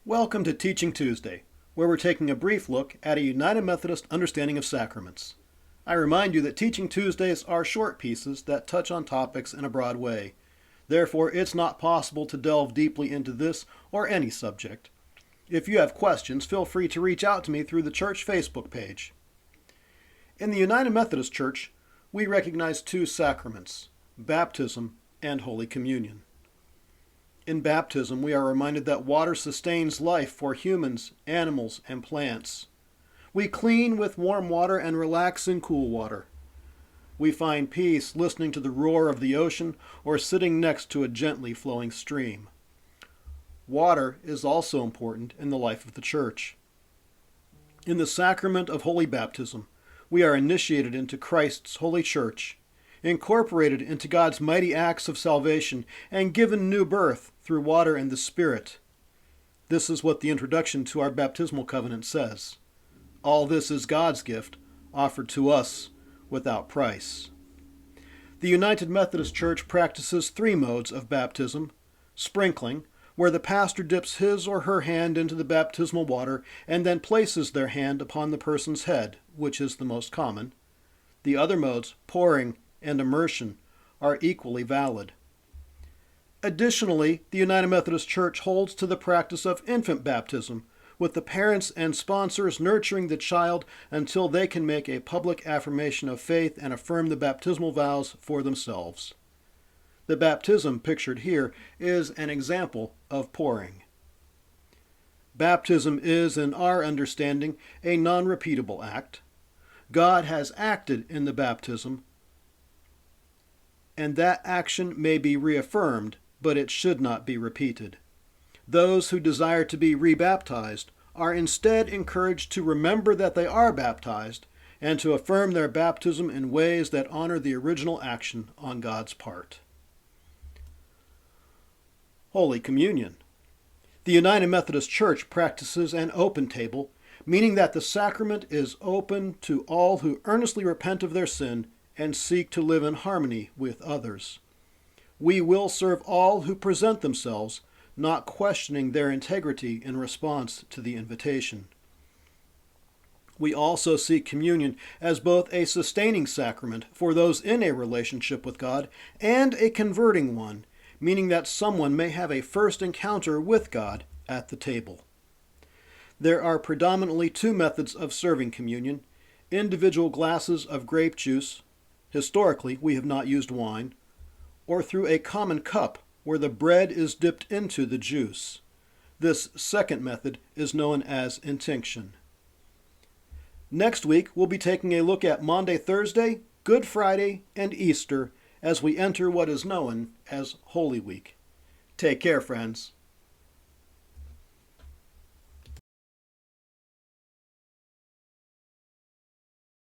Welcome to Teaching Tuesday, where we're taking a brief look at a United Methodist understanding of sacraments. I remind you that Teaching Tuesdays are short pieces that touch on topics in a broad way. Therefore, it's not possible to delve deeply into this or any subject. If you have questions, feel free to reach out to me through the church Facebook page. In the United Methodist Church, we recognize two sacraments, baptism and Holy Communion. In baptism, we are reminded that water sustains life for humans, animals, and plants. We clean with warm water and relax in cool water. We find peace listening to the roar of the ocean or sitting next to a gently flowing stream. Water is also important in the life of the church. In the sacrament of holy baptism, we are initiated into Christ's holy church, incorporated into God's mighty acts of salvation, and given new birth through water and the Spirit. This is what the introduction to our baptismal covenant says. All this is God's gift, offered to us without price. The United Methodist Church practices three modes of baptism: sprinkling, where the pastor dips his or her hand into the baptismal water and then places their hand upon the person's head, which is the most common. The other modes, pouring and immersion, are equally valid. Additionally, the United Methodist Church holds to the practice of infant baptism, with the parents and sponsors nurturing the child until they can make a public affirmation of faith and affirm the baptismal vows for themselves. The baptism pictured here is an example of pouring. Baptism is, in our understanding, a non-repeatable act. God has acted in the baptism, and that action may be reaffirmed, but it should not be repeated. Those who desire to be rebaptized are instead encouraged to remember that they are baptized and to affirm their baptism in ways that honor the original action on God's part. Holy Communion. The United Methodist Church practices an open table, meaning that the sacrament is open to all who earnestly repent of their sin and seek to live in harmony with others. We will serve all who present themselves, not questioning their integrity in response to the invitation. We also see communion as both a sustaining sacrament for those in a relationship with God and a converting one, meaning that someone may have a first encounter with God at the table. There are predominantly two methods of serving communion: individual glasses of grape juice — historically we have not used wine — or through a common cup where the bread is dipped into the juice. This second method is known as intinction. Next week, we'll be taking a look at Maundy Thursday, Good Friday, and Easter as we enter what is known as Holy Week. Take care, friends.